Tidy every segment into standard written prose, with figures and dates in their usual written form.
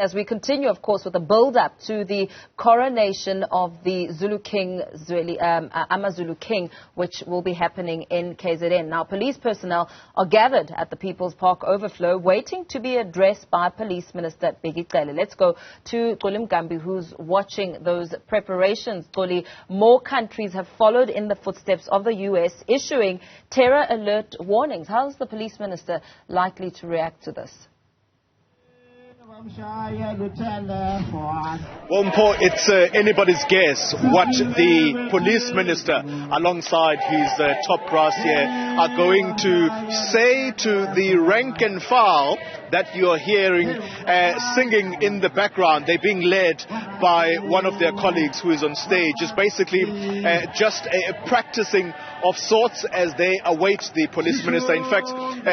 As we continue, of course, with the build-up to the coronation of the Zulu King, AmaZulu King, which will be happening in KZN. Now, police personnel are gathered at the People's Park overflow, waiting to be addressed by Police Minister Bheki Cele. Let's go to Mngambi, who's watching those preparations. Xoli, more countries have followed in the footsteps of the U.S., issuing terror alert warnings. How is the Police Minister likely to react to this? Well, Mpo, it's anybody's guess what the police minister, alongside his top brass here, are going to say to the rank and file that you're hearing singing in the background. They're being led by one of their colleagues who is on stage. It's basically just practicing of sorts as they await the police minister. In fact,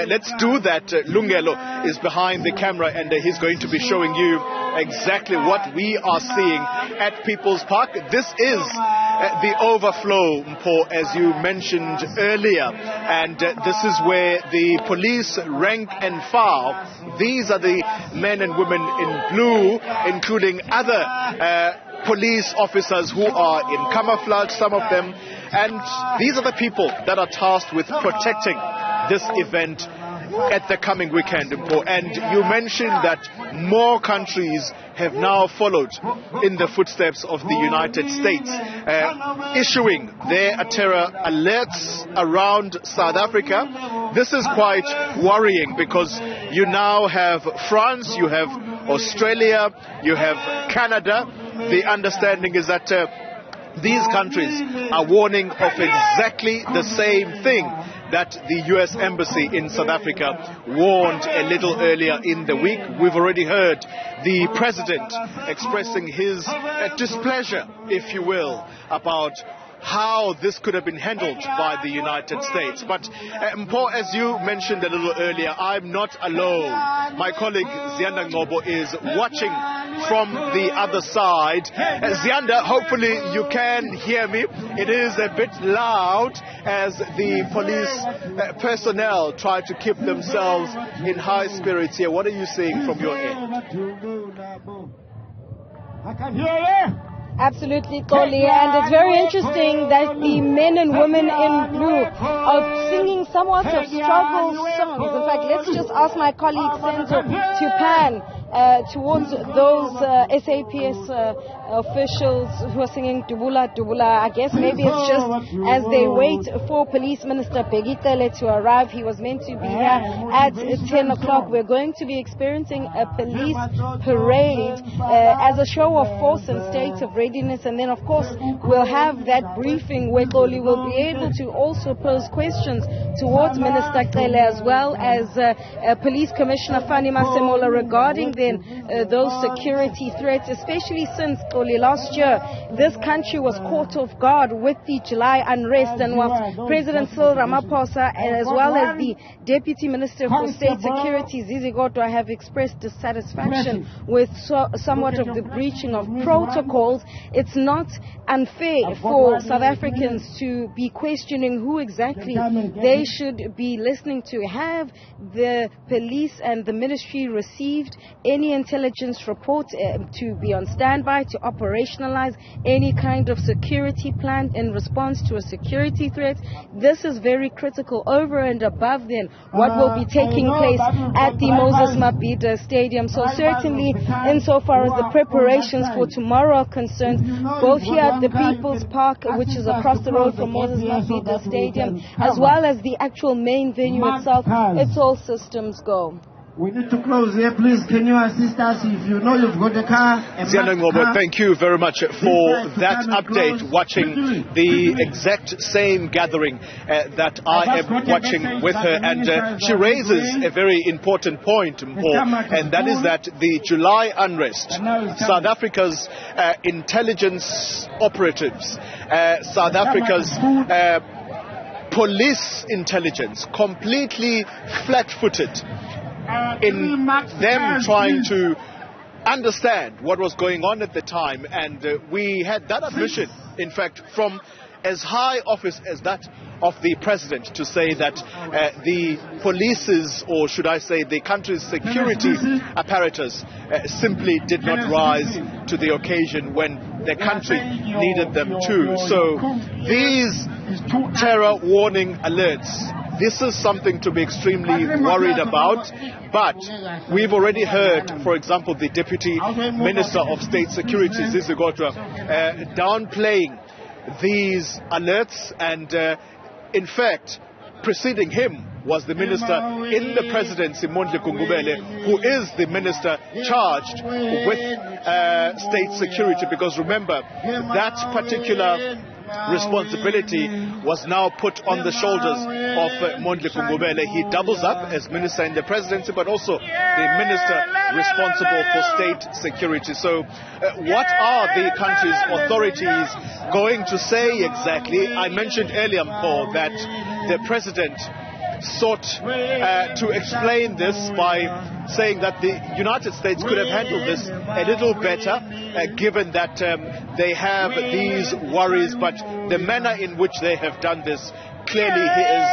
let's do that. Lungelo is behind the camera and he's going to be showing you exactly what we are seeing at People's Park. This is the overflow, Mpo, as you mentioned earlier, and this is where the police rank and file, these are the men and women in blue, including other police officers who are in camouflage, some of them, and these are the people that are tasked with protecting this event at the coming weekend, Mpo. And you mentioned that more countries have now followed in the footsteps of the United States, issuing their terror alerts around South Africa. This is quite worrying because you now have France, you have Australia, you have Canada. The understanding is that these countries are warning of exactly the same thing that the U.S. Embassy in South Africa warned a little earlier in the week. We've already heard the President expressing his displeasure, if you will, about how this could have been handled by the United States. But Mpo, as you mentioned a little earlier, I'm not alone. My colleague Ziyanda Ngcobo is watching from the other side. Ziyanda, hopefully you can hear me. It is a bit loud as the police personnel try to keep themselves in high spirits here. What are you seeing from your end? I can hear you. Absolutely, Xoli, and it's very interesting that the men and women in blue are singing somewhat of struggle songs. In fact, let's just ask my colleague Senzo to pan towards those SAPS officials who are singing Dubula Dubula. I guess maybe it's just as they wait for Police Minister Bheki Cele to arrive. He was meant to be here at 10 o'clock. We're going to be experiencing a police parade as a show of force and state of readiness, and then of course we'll have that briefing where Xoli will be able to also pose questions towards Minister Cele as well as Police Commissioner Fani Masemola regarding then those security threats, especially since Xoli last year this country was caught off guard with the July unrest, and whilst President Cyril Ramaphosa as well as the Deputy Minister for State Security Ziyanda have expressed dissatisfaction with somewhat of the breaching of protocols, it's not unfair for South Africans to be questioning who exactly they should be listening to. Have the police and the ministry received any intelligence report to be on standby, to operationalize any kind of security plan in response to a security threat? This is very critical, over and above then what will be taking place at the Moses Mabhida Stadium. So certainly, insofar as the preparations for tomorrow are concerned, both here at the People's Park, which is across the road from Moses Mabhida Stadium, as well as the actual main venue itself, it's all systems go. We need to close here, please. Can you assist us if you know you've got a car? Ziyanda Ngcobo, thank you very much for that update. Watching the exact same gathering that I am watching with her, and she raises a very important point, Mpo, and that is that the July unrest, South Africa's intelligence operatives, South Africa's police intelligence, completely flat-footed in them trying to understand what was going on at the time. And we had that admission, in fact, from as high office as that of the president to say that the police's, or should I say the country's security apparatus simply did not rise to the occasion when the country needed them to. So these terror warning alerts, this is something to be extremely worried about. But we've already heard, for example, the Deputy Minister of State Security, Ziyanda, downplaying these alerts, and in fact, preceding him was the minister in the presidency, Ngcobo, who is the minister charged with state security, because remember, that particular responsibility was now put on the shoulders of Ngcobo. He doubles up as minister in the presidency, but also the minister responsible for state security. So what are the country's authorities going to say exactly? I mentioned earlier, Paul, that the president sought to explain this by saying that the United States could have handled this a little better, given that they have these worries, but the manner in which they have done this, clearly he is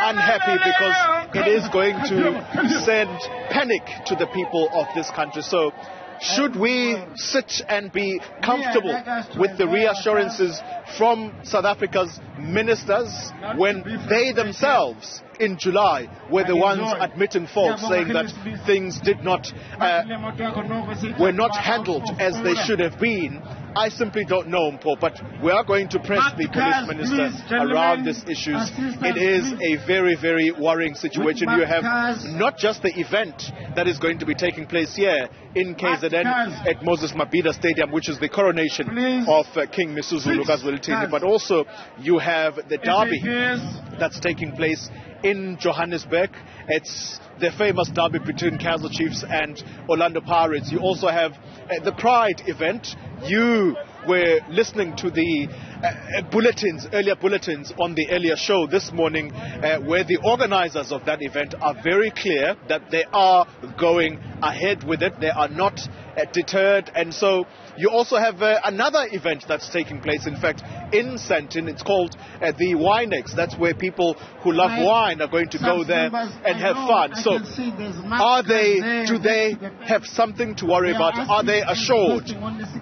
unhappy because it is going to send panic to the people of this country. So should we sit and be comfortable with the reassurances from South Africa's ministers when they themselves in July were the ones admitting fault, saying that things did not were not handled as they should have been? I simply don't know, Mpo, but we are going to press the police minister around these issues. It is a very, very worrying situation. You have not just the event that is going to be taking place here in KZN at Moses Mabhida Stadium, which is the coronation of King Msuzulu, but also you have the derby that's taking place in Johannesburg. It's the famous derby between Kaizer Chiefs and Orlando Pirates. You also have the Pride event. You were listening to the earlier bulletins on the earlier show this morning, where the organizers of that event are very clear that they are going ahead with it. They are not deterred. And so you also have another event that's taking place, in fact, in Sandton. It's called the Winex. That's where people who love wine are going to go there and have fun. So do they have something to worry about? Are they assured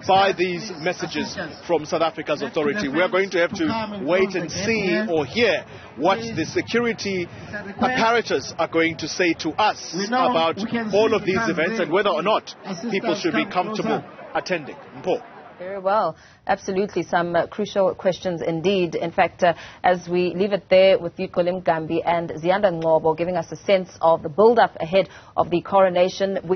by these messages from South Africa's authority? We are going to have to wait and see or hear what the security apparatus are going to say to us about all of these events and whether or not people should be comfortable attending. Mpo. Very well. Absolutely. Some crucial questions indeed. In fact, as we leave it there with Mngambi and Ziyanda Ngcobo giving us a sense of the build-up ahead of the coronation.